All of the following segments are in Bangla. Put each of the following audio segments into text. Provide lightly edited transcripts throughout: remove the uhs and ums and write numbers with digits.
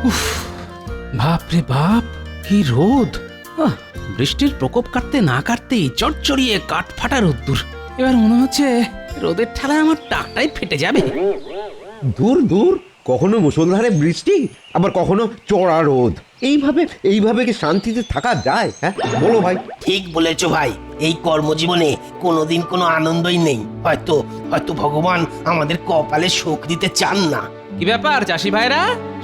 উফ, বাপ রে বাপ, কি রোদ! বৃষ্টির প্রকোপ কাটতে না কাটতেই চড়চড়িয়ে কাঠ ফাটা রোদ্দুর। এবার মনে হচ্ছে রোদের ঠেলায় আমার টাকটাই ফেটে যাবে। দূর দূর, কখনো মুষলধারে বৃষ্টি, আবার কখনো চড়া রোদ। এইভাবে এইভাবে কি শান্তিতে থাকা যায়? হ্যাঁ বলো ভাই। ঠিক বলেছো ভাই, এই কর্মজীবনে কোনোদিন কোনো আনন্দই নেই। হয়তো হয়তো ভগবান আমাদের কপালে সুখ দিতে চান না। কি ব্যাপার চাষি ভাইরা,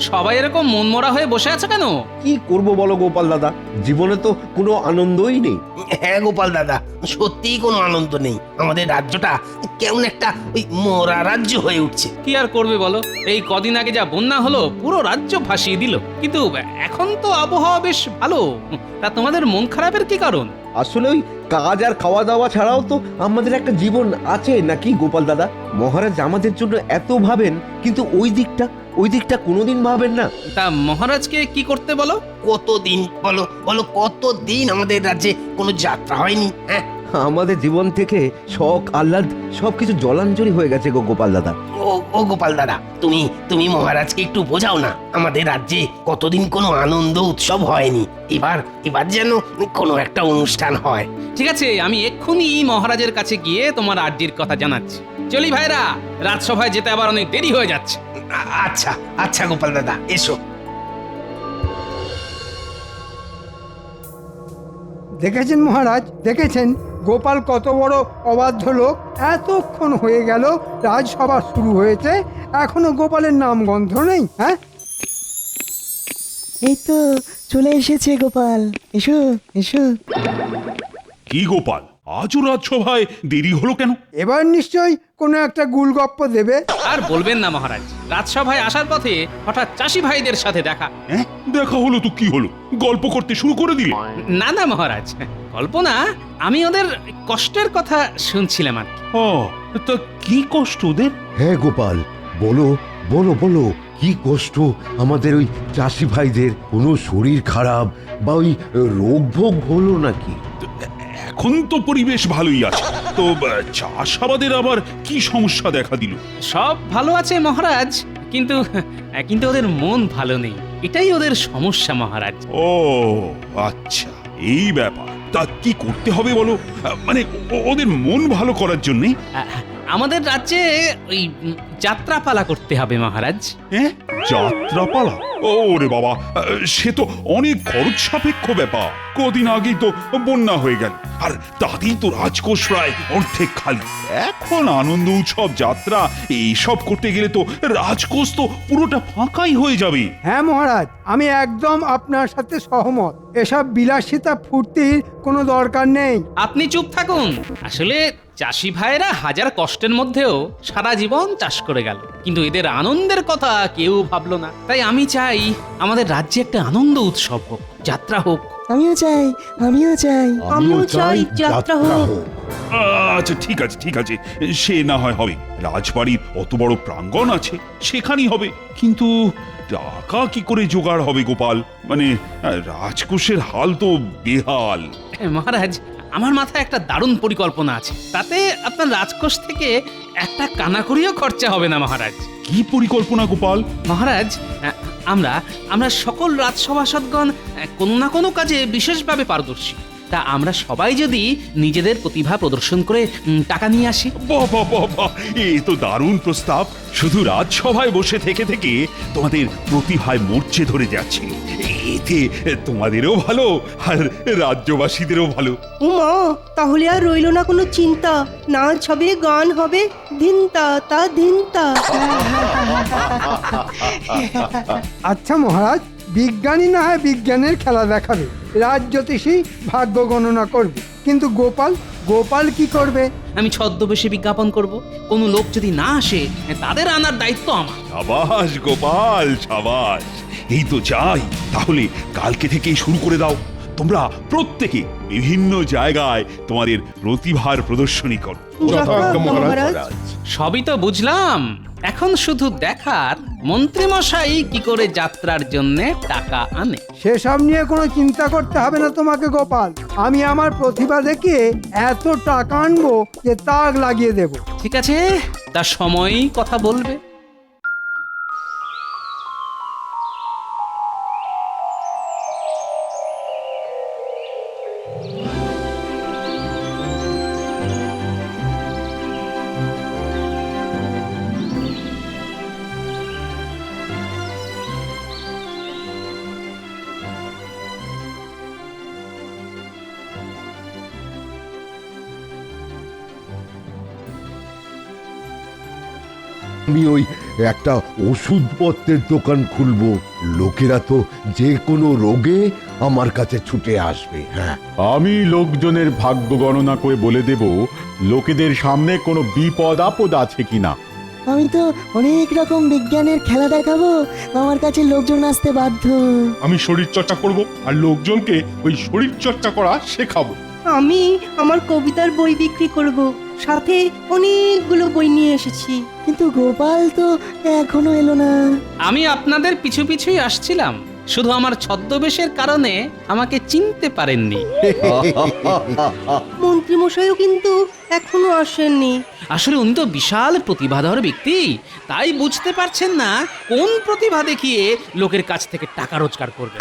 সবাই এরকম মনমরা হয়ে বসে আছে কেন? কি করব বলো গোপাল দাদা, জীবনে তো কোনো আনন্দই নেই। হ্যাঁ গোপাল দাদা, সত্যিই কোনো আনন্দ নেই। আমাদের রাজ্যটা কেমন একটা ওই মরা রাজ্য হয়ে উঠছে। কি আর করবে বলো, এই কদিন আগে যা বন্যা হলো পুরো রাজ্য ভাসিয়ে দিল। কিন্তু এখন তো আবহাওয়া বেশ ভালো। তা তোমাদের মন খারাপের কি কারণ? আসলে ওই কাজ আর খাওয়া দাওয়া ছাড়াও তো আমাদের একটা জীবন আছে নাকি গোপাল দাদা? মহারাজ আমাদের জন্য এত ভাবেন, কিন্তু ওই দিকটা কোনোদিন ভাবেন না। তা মহারাজকে কি করতে বলো? কতদিন বলো বলো, কতদিন আমাদের রাজ্যে কোনো যাত্রা হয়নি? হ্যাঁ, আমাদের জীবন থেকে শখ আহ্লাদ সবকিছু জলাঞ্জলি হয়ে গেছে গো গোপাল দাদা। ও গোপাল দাদা, তুমি মহারাজকে একটু বোঝাও না। আমাদের রাজ্যে কতদিন কোনো আনন্দ উৎসব হয়নি। এবার যেন কোনো একটা অনুষ্ঠান হয়। ঠিক আছে, আমি এক্ষুনি মহারাজের কাছে গিয়ে তোমার আর্জির কথা জানাচ্ছি। চলি ভাইরা, রাজসভায় যেতে আবার অনেক দেরি হয়ে যাচ্ছে। আচ্ছা আচ্ছা গোপাল দাদা, এসো। দেখেছেন মহারাজ, দেখেছেন গোপাল কত বড় অবাধ্য লোক। এতক্ষণ হয়ে গেল রাজসভা শুরু হয়েছে, এখনো গোপালের নাম গন্ধ নেই। হ্যাঁ, এই তো চলে এসেছে গোপাল, এসো এসো। কি গোপাল, আজও রাজসভায় দেরি হলো কেন? এবার নিশ্চয়ই কোনো একটা গুলগপ্প দেবে। আর বলবেন না মহারাজ, রাজসভায় আসার পথে হঠাৎ চাষি ভাইদের সাথে দেখা। হ্যাঁ, দেখা হলো তো কি হলো? গল্প করতে শুরু করে দিলে? না না মহারাজ, গল্প না, আমি ওদের কষ্টের কথা শুনছিলাম আর কি। ও, তা কি কষ্ট ওদের? হ্যাঁ গোপাল, বলো বলো বলো, কি কষ্ট আমাদের ওই চাষি ভাইদের? কোনো শরীর খারাপ বা ওই রোগ ভোগ হলো নাকি? এখন তো পরিবেশ ভালোই আছে, তো চাষাবাদের আবার কি সমস্যা দেখা দিল? সব ভালো আছে মহারাজ, কিন্তু কিন্তু ওদের মন ভালো নেই, এটাই ওদের সমস্যা মহারাজ। ও আচ্ছা, এই ব্যাপার। তা কি করতে হবে বলো? মানে ওদের মন ভালো করার জন্যে? আমাদের রাজ্যে ওই যাত্রাপালা করতে হবে মহারাজ। হ্যাঁ, যাত্রাপালা? ওরে বাবা, সে তো অনেক খরচ সাপেক্ষ ব্যাপার। কদিন আগেই তো বন্যা হয়ে গেল, আর তাতেই তো রাজকোষ প্রায় অর্ধেক খালি। এখন আনন্দ উৎসব, যাত্রা এইসব করতে গেলে তো রাজকোষ তো পুরোটা ফাঁকাই হয়ে যাবে। হ্যাঁ মহারাজ, আমি একদম আপনার সাথে সহমত। এসব বিলাসিতা ফুর্তির কোনো দরকার নেই। আপনি চুপ থাকুন। আসলে চাষি ভাইরা হাজার কষ্টের মধ্যেও সারা জীবন চাষ করে গেল, কিন্তু এদের আনন্দের কথা কেউ ভাবলো না। তাই আমি চাই আমাদের রাজ্যে একটা আনন্দ উৎসব হোক, যাত্রা হোক। আমিও চাই, আমিও চাই। আমিও চাই যাত্রা হোক। আচ্ছা ঠিক আছে ঠিক আছে, সে না হয় হবে। রাজবাড়ির অত বড় প্রাঙ্গণ আছে, সেখানেই হবে। কিন্তু টাকা কি করে জোগাড় হবে গোপাল? মানে রাজকোষের হাল তো বেহাল। মহারাজ, আমার মাথায় একটা দারুণ পরিকল্পনা আছে। তাতে আপনার রাজকোষ থেকে একটা কানাকড়িও খরচা হবে না মহারাজ। কি পরিকল্পনা গোপাল? মহারাজ, আমরা আমরা সকল রাজসভাসদগণ কোনো না কোনো কাজে বিশেষভাবে পারদর্শী। তা আমরা সবাই যদি নিজেদের প্রতিভা প্রদর্শন করে টাকা নিয়ে আসি। বাবা বাবা, এ তো দারুণ প্রস্তাব। শুধু রাজসভায় বসে থেকে থেকে তোমাদের প্রতিভায় মরচে ধরে যাচ্ছে। এতে তোমাদেরও ভালো, আর রাজ্যবাসীদেরও ভালো। উমা, তাহলে আর রইল না কোনো চিন্তা। নাচ হবে, গান হবে, ধিনতা তা ধিনতা। আচ্ছা মহারাজ, বিজ্ঞানী না হয় বিজ্ঞানের খেলা দেখাবে, রাজজ্যোতিষী ভাগ্য গণনা করবে, কিন্তু গোপাল কি করবে? আমি ছদ্মবেশে বিজ্ঞাপন করব। কোনো লোক যদি না আসে, তাদের আনার দায়িত্ব আমার। সাবাস গোপাল, সাবাস। এই তো চাই। তাহলে কালকে থেকেই শুরু করে দাও। তোমরা প্রত্যেকে বিভিন্ন জায়গায় তোমাদের প্রতিভার প্রদর্শনী করো। মহারাজ। সবই তো বুঝলাম, এখন শুধু দেখার মন্ত্রীমশাই কি করে যাত্রার জন্য টাকা আনে। সেসব নিয়ে কোনো চিন্তা করতে হবে না তোমাকে গোপাল। আমি আমার প্রতিভা দেখিয়ে এত টাকা আনবো যে তাক লাগিয়ে দেব। ঠিক আছে, তার সময়ই কথা বলবে। আমি ওই একটা ওষুধপত্রের দোকান খুলবো। লোকেরা তো যে কোনো রোগে আমার কাছে ছুটে আসবে। হ্যাঁ, আমি লোকজনের ভাগ্য গণনা করে বলে দেব লোকেদের সামনে কোনো বিপদ আপদ আছে কিনা। আমি তো অনেক রকম বিজ্ঞানের খেলা দেখাবো, আমার কাছে লোকজন আসতে বাধ্য। আমি শরীর চর্চা করব আর লোকজনকে ওই শরীর চর্চা করা শেখাবো। আমি আমার কবিতার বই বিক্রি করব, সাথে অনেকগুলো বই নিয়ে এসেছি। কিন্তু গোপাল তো এখনো এলো না। আমি আপনাদের পিছু পিছুই আসছিলাম, শুধু আমার ছদ্মবেশের কারণে আমাকে চিনতে পারেননি। মন্ত্রী মশাইও কিন্তু এখনো আসেননি। আসলে উনি তো বিশাল প্রতিভাধর ব্যক্তি, তাই বুঝতে পারছেন না কোন প্রতিভা দেখিয়ে লোকের কাছ থেকে টাকা রোজগার করবে।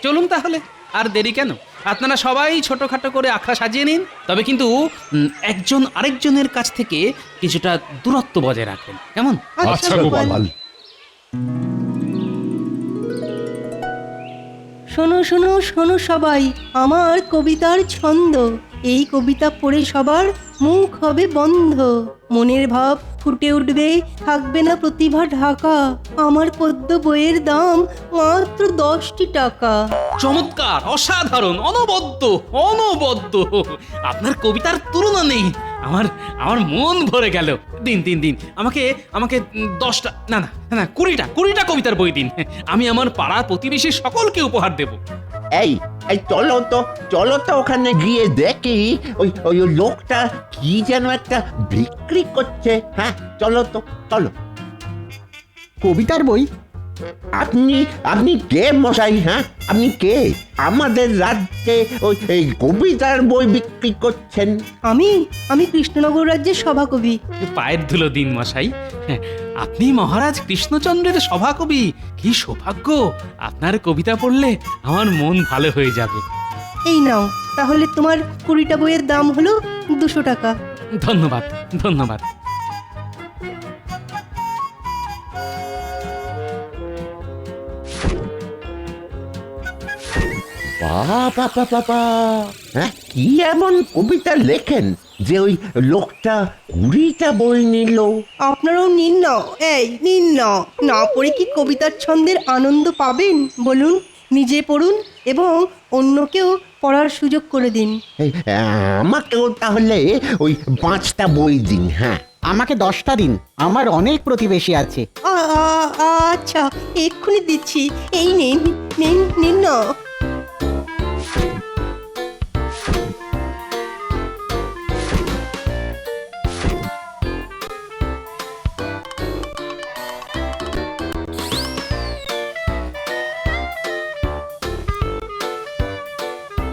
চলুন তাহলে, আর দেরি কেন? আপনারা সবাই ছোটখাটো করে আখড়া সাজিয়ে নিন, তবে কিন্তু একজন আরেকজনের কাছ থেকে কিছুটা দূরত্ব বজায় রাখবেন, কেমন? আচ্ছা গোপাল। শোনো শোনো শোনো সবাই, আমার কবিতার ছন্দ। এই কবিতা পড়ে সবার মুখ হবে বন্ধ, মনের ভাব ফুটে উঠবে, থাকবে না প্রতিভা ঢাকা। আমার পদ্য বইয়ের দাম মাত্র 10টি টাকা। চমৎকার, অসাধারণ, অনবদ্য অনবদ্য। আপনার কবিতার তুলনা নেই। আমার আমার মন ভরে গেল। দিন দিন দিন, আমাকে আমাকে 10টা না না না 20টা কবিতার বই দিন। আমি আমার পাড়া প্রতিবেশী সকলকে উপহার দেব। এই এই চলো তো ওখানে গিয়ে দেখি ওই ওই লোকটা কি যেন একটা বিক্রি করছে। হ্যাঁ, চলো। কবিতার বই? আপনি আপনি কে মশাই? হ্যাঁ, আপনি কে? আমাদের রাজ্যে ওই এই কবিতার বই বিক্রি করছেন? আমি কৃষ্ণনগর রাজ্যের সভাকবি। পায়ের ধুলো দিন মশাই। আপনি মহারাজ কৃষ্ণচন্দ্রের সভাকবি। কি সৌভাগ্য! আপনার কবিতা পড়লে আমার মন ভালো হয়ে যাবে। এই নাও, তাহলে তোমার 20টা বইয়ের দাম হলো 200 টাকা। ধন্যবাদ ধন্যবাদ। বাবা, হ্যাঁ, কি এমন কবিতা লেখেন যে ওই লোকটা 20টা বই নিল? আপনারাও নিন না, নিন না। না পড়ে কি কবিতার ছন্দের আনন্দ পাবেন বলুন? নিজে পড়ুন এবং অন্যকেও পড়ার সুযোগ করে দিন। এই, আমাকেও তাহলে ওই 5টা বই দিন। হ্যাঁ, আমাকে 10টা দিন, আমার অনেক প্রতিবেশী আছে। আচ্ছা, এক্ষুনি দিচ্ছি। এই নিন নিন নিন না।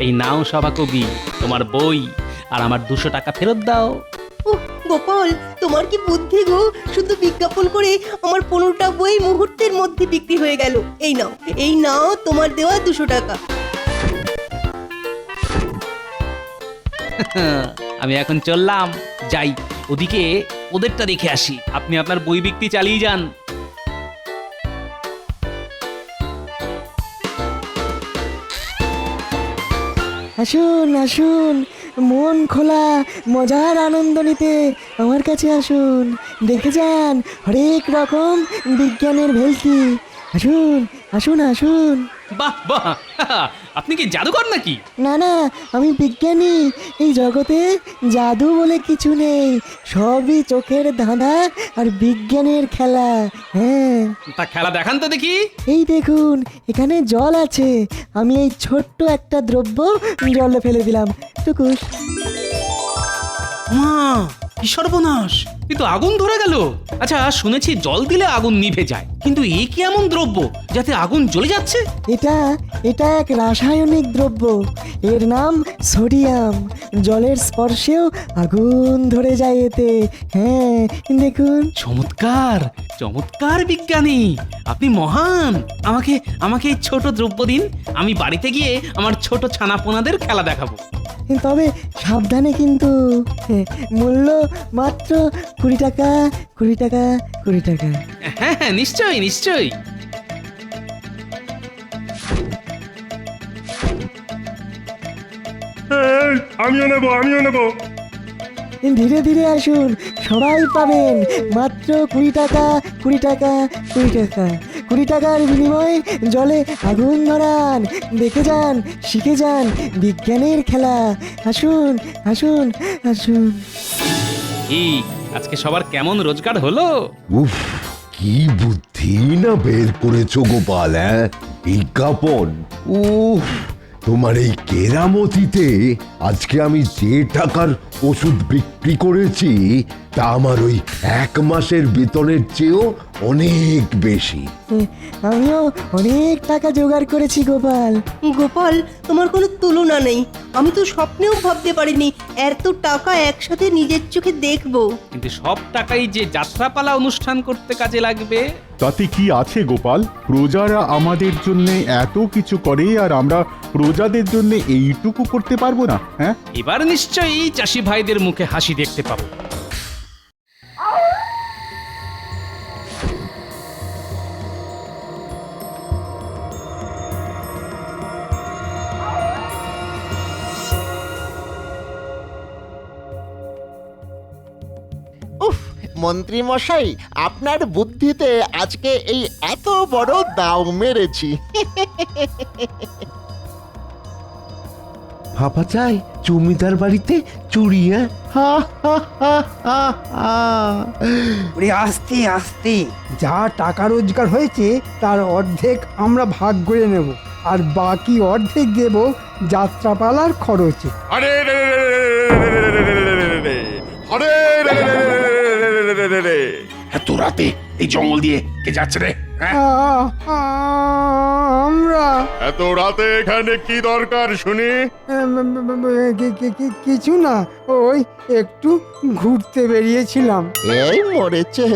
এই নাও সভাকবি, তোমার বই, আর আমার 200 টাকা ফেরত দাও। গোপাল, তোমার কি বুদ্ধি গো! শুধু বিজ্ঞাপন করে আমার 15টা বই মুহূর্তের মধ্যে বিক্রি হয়ে গেল। এই নাও তোমার দেওয়া 200 টাকা। আমি এখন চললাম, যাই ওদিকে ওদেরটা দেখে আসি। আপনি আপনার বই বিক্রি চালিয়ে যান। আসুন আসুন, মন খোলা মজার আনন্দ নিতে আমার কাছে আসুন। দেখে যান হরেক রকম বিজ্ঞানের ভেলকি। আসুন আসুন আসুন। বাহ বাহ, আপনি কি জাদুকর নাকি? না না, আমি বিজ্ঞানী। এই জগতে জাদু বলে কিছু নেই, সবই চোখের ধাঁধা আর বিজ্ঞানের খেলা। হ্যাঁ, তা খেলা দেখান তো দেখি। এই দেখুন, এখানে জল আছে, আমি এই ছোট্ট একটা দ্রব্য জলে ফেলে দিলাম, টুকুস। মা, কি সর্বনাশ! এ তো আগুন ধরে গেল। আচ্ছা, শুনেছি জল দিলে আগুন নিভে যায়, কিন্তু এ কি এমন দ্রব্য যাতে আগুন জ্বলে যাচ্ছে? এটা এক রাসায়নিক দ্রব্য, এর নাম সোডিয়াম। জলের স্পর্শেও আগুন ধরে যায় এতে। হ্যাঁ, দেখুন। চমৎকার চমৎকার বিজ্ঞানী, আপনি মহান। আমাকে এই ছোট দ্রব্য দিন, আমি বাড়িতে গিয়ে আমার ছোট ছানাপোনাদের খেলা দেখাবো। তবে সাবধানে কিন্তু। মূল্য মাত্র 20 টাকা 20 টাকা 20 টাকা। হ্যাঁ হ্যাঁ, নিশ্চয়ই নিশ্চয়ই। আমিও নেবো। ধীরে ধীরে আসুন, সবাই পাবেন মাত্র 20 টাকা, 20 টাকা, 20 টাকা। 20 টাকার বিনিময়ে জলে আগুন ধরান, দেখে যান, শিখে যান বিজ্ঞানের খেলা। আসুন আসুন আসুন। কি আজকে সবার কেমন রোজগার হলো? উফ, কি বুদ্ধি না বের করেছো গোপাল, হ্যাঁ? বিজ্ঞাপন, উফ, তোমার এই কেরামতিতে আজকে আমি যে টাকার ওষুধ বিক্রি করেছি তা আমার ওই 1 মাসের বেতনের চেয়েও অনেক বেশি। আমিও অনেক টাকা জোগাড় করেছি গোপাল। গোপাল, তোমার কোনো তুলনা নেই। আমি তো স্বপ্নেও ভাবতে পারিনি এত টাকা একসাথে নিজের চোখে দেখবো। কিন্তু সব টাকাই যে যাত্রাপালা অনুষ্ঠান করতে কাজে লাগবে। তাতে কি আছে গোপাল? প্রজারা আমাদের জন্য এত কিছু করে আর আমরা প্রজাদের জন্য এইটুকু করতে পারবো না? হ্যাঁ, এবার নিশ্চয়ই চাষি ভাইদের মুখে হাসি দেখতে পাবো। উফ, মন্ত্রী মশাই, আপনার বুদ্ধিতে আজকে এই এত বড় দাও মেরেছি। ভাবা যায় জমিদার বাড়িতে চুরি, হ্যাঁ? হা, হা, হা, হা, হা। ওরে আস্তে আস্তে, যা টাকা রোজগার হয়েছে তার অর্ধেক আমরা ভাগ করে নেব, আর বাকি অর্ধেক দেব যাত্রাপালার খরচে। আরে রে রে রে রে রে রে রে রে। আরে রে রে রে রে রে রে রে রে। এত রাতে এই জঙ্গল দিয়ে কে যাচ্ছে রে? হ্যাঁ? আমরা এত রাতে এখানে কি দরকার শুনি? কিছু না, ওই একটু ঘুরতে বেরিয়েছিলাম। এই মরেছে,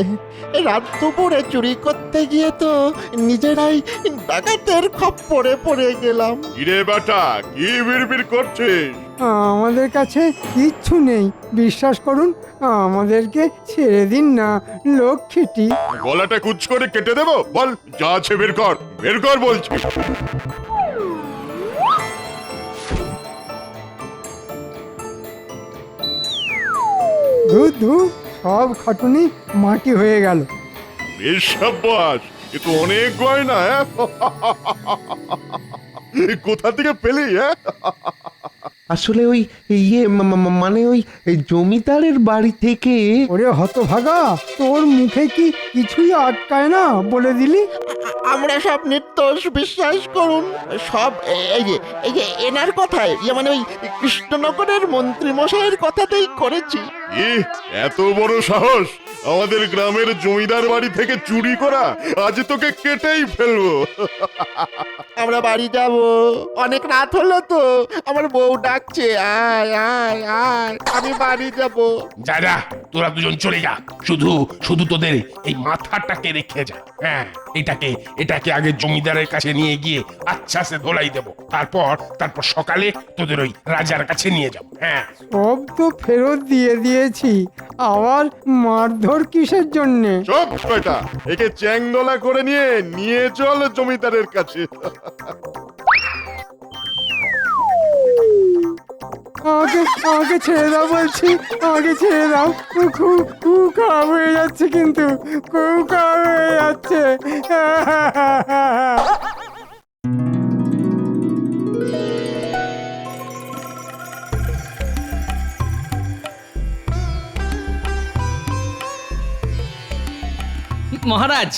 রাত দুপুরে চুরি করতে গিয়ে তো নিজেরাই ডাকাতের খপ্পরে পড়ে গেলাম। ইরে বেটা, কি বিড়বিড় করছিস? আমাদের কাছে কিচ্ছু নেই, বিশ্বাস করুন, আমাদেরকে ছেড়ে দিন না লক্ষ্মীটি। গলাটা কুচ করে কেটে দেবো? বল, যা আছে বের কর, বের কর বলছি। ধু সব খাটুনি মাটি হয়ে গেল। বেশ সাব্বাস, এ তো অনেক গয়না, হ্যাঁ? কোথা থেকে পেলি, হ্যাঁ? আসলে ওই মানে ওই জমিদারের বাড়ি থেকে। ওরে হতভাগা, তোর মুখে কি কিছুই আটকায় না বলে দিলি? আমরা সব নির্দোষ, বিশ্বাস করুন। সব এই যে এনার কথায়, মানে ওই কৃষ্ণনগরের মন্ত্রী মশাইয়ের কথাতেই করেছি। এত বড় সাহস আমাদের গ্রামের জমিদার বাড়ি থেকে চুরি করা! আজ তোকে কেটেই ফেলবো। আমরা বাড়ি যাব, অনেক রাত হলো তো, আমার বউ ডাকছে, আয় আয় আয়, আমি বাড়ি যাব। যা যা, তোরা দুজন চলে যা। শুধু শুধু তোদের এই মাথাটাকে রেখে যা। হ্যাঁ, এটাকে আগে জমিদারের কাছে নিয়ে গিয়ে আচ্ছা সে ধোলাই দেবো। তারপর সকালে তোদের ওই রাজার কাছে নিয়ে যাবো। হ্যাঁ, সব তো ফেরত দিয়ে দিয়েছি, আবার মারধর কিসের জন্যে? চুপ বেটা, একে চ্যাংদোলা করে নিয়ে চল জমিদারের কাছে। আমাকে ছেড়ে দাও বলছি, আমাকে ছেড়ে দাও। খুব খারাপ হয়ে যাচ্ছে, কিন্তু খুব খারাপ হয়ে যাচ্ছে। মহারাজ,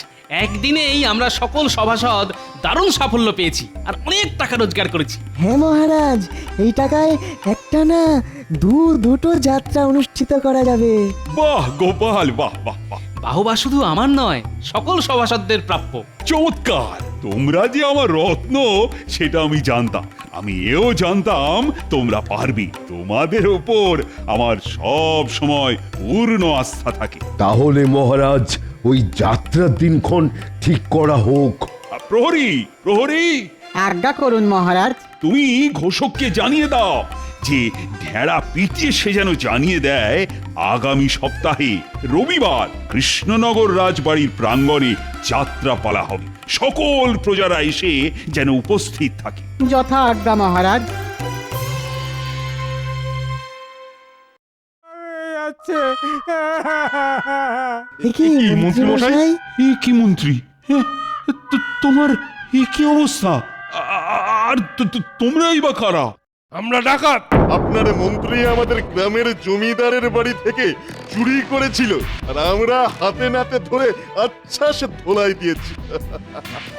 একদিনেই আমরা সকল সভাসদ দারুণ সাফল্য পেয়েছি আর অনেক টাকা রোজগার করেছি। হ্যাঁ মহারাজ, এই টাকায় একটা না দুটো যাত্রা অনুষ্ঠিত করা যাবে। বাহ গোপাল, বাহ বাহ বাহ, বাহবা শুধু আমার নয়, সকল সভাসদদের প্রাপ্য। চমৎকার! তোমরা যে আমার রত্ন সেটা আমি জানতাম। আমি এও জানতাম তোমরা পারবে। তোমাদের ওপর আমার সব সময় পূর্ণ আস্থা থাকে। তাহলে মহারাজ, ওই যাত্রার দিনক্ষণ ঠিক করা হোক। প্রহরী, প্রহরী, আজ্ঞা করুন মহারাজ। তুমি ঘোষককে জানিয়ে দাও যে ঢেড়া পিটিয়ে সে যেন জানিয়ে দেয় আগামী সপ্তাহে রবিবার কৃষ্ণনগর রাজবাড়ির প্রাঙ্গণে যাত্রাপালা হবে। সকল প্রজারা এসে যেন উপস্থিত থাকে। যথা আজ্ঞা মহারাজ। যাচ্ছে। এ কি মন্ত্রী মশাই? এ কি মন্ত্রী? হ্যাঁ, তোমার এ কি অবস্থা? আর তোমরাই বা কারা? আমরা ডাকাত। আপনার মন্ত্রী আমাদের গ্রামের জমিদারের বাড়ি থেকে চুরি করেছিল আর আমরা হাতে নাতে ধরে আচ্ছা সে ধোলাই দিয়েছি।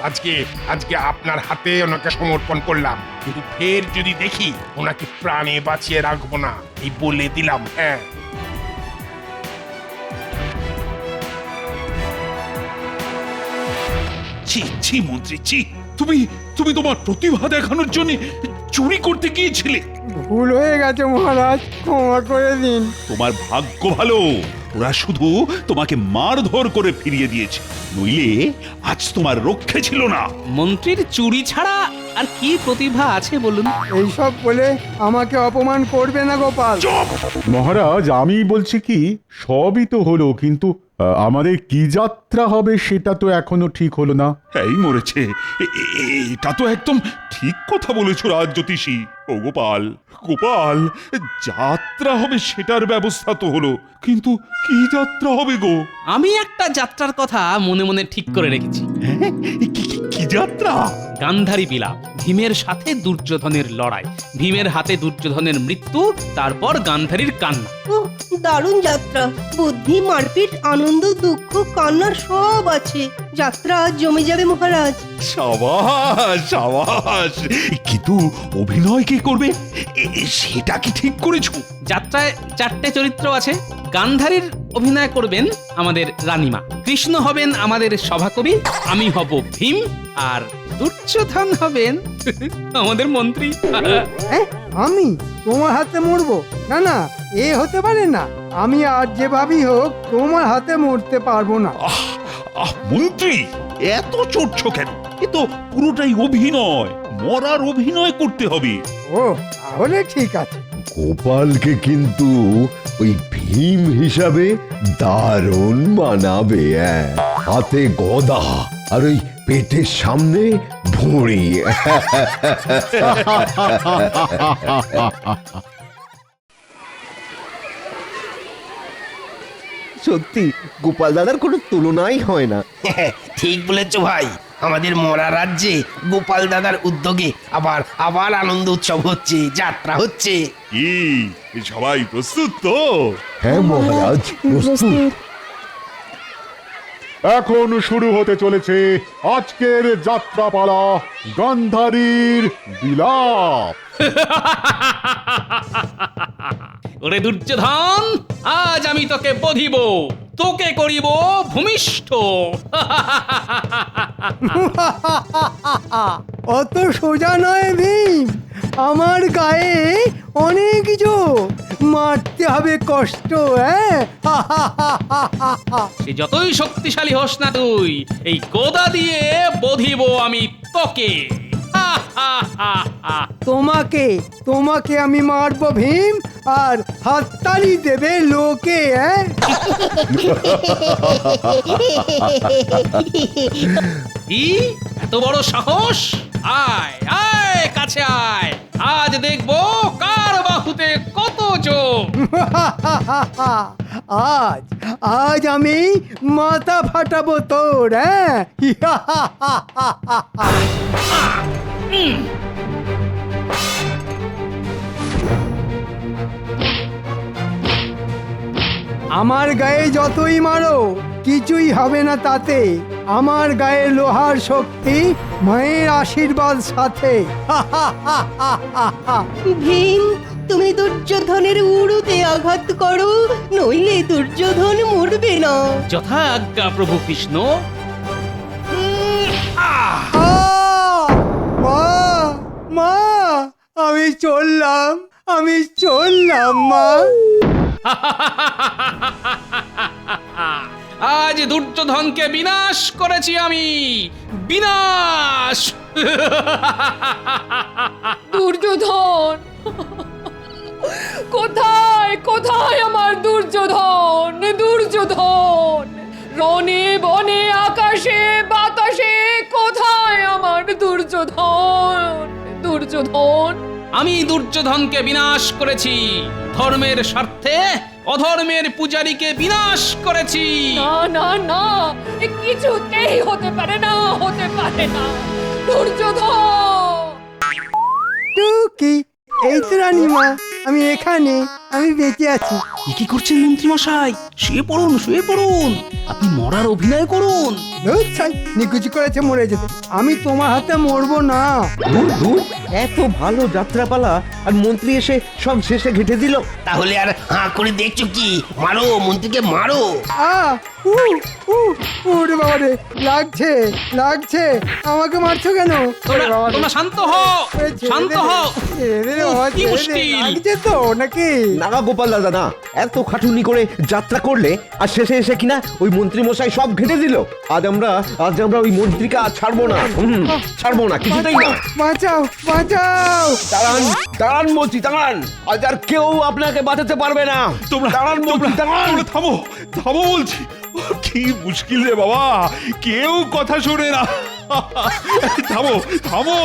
আজকে আজকে আপনার হাতে ওনাকে সমর্পণ করলাম, কিন্তু ফের যদি দেখি ওনাকে প্রাণে বাঁচিয়ে রাখবো না, এই বলে দিলাম। হ্যাঁ, ছি ছি মন্ত্রী, ছি! তুমি তুমি তোমার প্রতিভা দেখানোর জন্য চুরি করতে গিয়েছিলে। ভুল হয়ে গেছে মহারাজ, ক্ষমা করে দিন। তোমার ভাগ্য ভালো, ওরা শুধু তোমাকে মারধর করে ফিরিয়ে দিয়েছে, নইলে আজ তোমার রক্ষে ছিল না। মন্ত্রীর চুরি ছাড়া আর কি প্রতিভা আছে বলুন? এইসব বলে আমাকে অপমান করবে না গোপাল। মহারাজ, আমি বলছি কি, সবই তো হলো, কিন্তু আমাদের কি যাত্রা হবে সেটা তো এখনো ঠিক হলো না। এই মরেছে, এটা তো একদম ঠিক কথা বলেছো রাজজ্যোতিষী। ও গোপাল, গোপাল, যাত্রা হবে সেটার ব্যবস্থা তো হলো, কিন্তু কি যাত্রা হবে গো? আমি একটা যাত্রার কথা মনে মনে ঠিক করে রেখেছি। হ্যাঁ, কি যাত্রা? গান্ধারী বিলাপ, ভীমের সাথে দুর্যোধনের লড়াই, ভীমের হাতে দুর্যোধনের মৃত্যু, তারপর গান্ধারীর কান্না। ও দারুণ যাত্রা, বুদ্ধি, মারপিট, আনন্দ, দুঃখ, কান্না সব আছে। যাত্রা জমে যাবে মহারাজ। সাবাস সাবাস, কিন্তু অভিনয় কে করবে সেটা কি ঠিক করেছো? যাত্রায় 4টে চরিত্র আছে। গান্ধারীর অভিনয় করবেন আমাদের রানীমা, কৃষ্ণ হবেন আমাদের সভাকবি, আমি হব ভীম, আর দুর্যোধন হবেন আমাদের মন্ত্রী। হ্যাঁ, আমি তোমার হাতে মরবো? না না, এ হতে পারে না। আমি আর যেভাবেই হোক তোমার হাতে মরতে পারবো না। মন্ত্রী, এত চড়ছো কেন? এ তো পুরোটাই অভিনয়, মরার অভিনয় করতে হবে। ও, তাহলে ঠিক আছে। গোপালকে কিন্তু ওই ভীম হিসাবে দারুণ মানাবে। হাতে গদা আর ওই পেটের সামনে ভুঁড়ি। সত্যি গোপাল দাদার কোনো তুলনাই হয় না। ঠিক বলেছো ভাই, আমাদের মরা রাজ্যে গোপাল দাদার উদ্যোগে আবার আবার আনন্দ উৎসব হচ্ছে, যাত্রা হচ্ছে। কি সবাই প্রস্তুত তো? হ্যাঁ মহারাজ, প্রস্তুত। এখন শুরু হতে চলেছে আজকের যাত্রাপালা, গান্ধারীর বিলাপ। ওরে দুর্যোধন, আজ আমি তোকে বধিব, তোকে করিব ভূমিষ্ঠ। অত সোজা নয় ভীম, আমার গায়ে অনেক জোর, মারতে হবে কষ্ট। সে যতই শক্তিশালী হোস না তুই, এই গোদা দিয়ে বধিব আমি তোকে। তোমাকে তোমাকে আমি মারবো ভীম, আর হাততালি দেবে লোকে। কি এত বড় সাহস? আয় আয়, কাছে আয়, আজ দেখবো কার বাহুতে কত জোর। আজ আজ আমি মাথা ফাটাবো তোর। আমার গায়ে যতই মারো কিছুই হবে না তাতে। আমার গায়ে লোহার শক্তি, মায়ের আশীর্বাদ সাথে। ভীম, তুমি দুর্যোধনের উড়ুতে আঘাত করো, নইলে দুর্যোধন মরবে না। যথা আজ্ঞা প্রভু কৃষ্ণ। মা, মা, আমি চললাম, আমি চললাম মা। আজ দুর্যোধনকে বিনাশ করেছি আমি, বিনাশ। দুর্যোধন কোথায়, কোথায় আমার দুর্যোধন? দুর্যোধন রণে বনে আকাশে বাতাসে, কোথায় আমার দুর্যোধন? দুর্যোধন, আমি দুর্যোধনকে বিনাশ করেছি, ধর্মের স্বার্থে অধর্মের পূজারীকে বিনাশ করেছি। না না না, এ কিছুতেই হতে পারে না, হতে পারে না। দুর্যোধন! টুকি, এই তো রানীমা, আমি এখানে, আমি বেঁচে আছি। এ কি করছেন মন্ত্রী মশাই? শুয়ে পড়ুন, শুয়ে পড়ুন, আপনি মরার অভিনয় করুন। নিকুচি করেছে মরে যেতে, আমি তোমার হাতে মরবো না। দূর দূর, এত ভালো যাত্রাপালা আর মন্ত্রী এসে সব শেষে ঘেটে দিল। তাহলে আর হাঁ করে দেখছো কি? মারো, মন্ত্রীকে মারো। ওরে বাবা রে, লাগছে লাগছে, আমাকে মারছো কেন? তোমরা শান্ত হও, শান্ত হও। কি মুশকিল? লাগছে তো নাকি? না গোপাল দাদা না, এত খাটুনি করে যাত্রা করলে আর শেষে এসে কিনা ওই মন্ত্রী মশাই সব ঘেটে দিল। আজ আমরা ওই মন্ত্রীকে আর ছাড়বো না, ছাড়বো না, কিছুতেই না। বাঁচাও বাঁচাও! দাঁড়ান দাঁড়ান বলছি, দাঁড়ান, আজ আর কেউ আপনাকে বাঁচাতে পারবে না। দাঁড়ান বলছি, দাঁড়ান। থামো থামো বলছি। কি মুশকিল রে বাবা, কেউ কথা শোনে না। থামো থামো।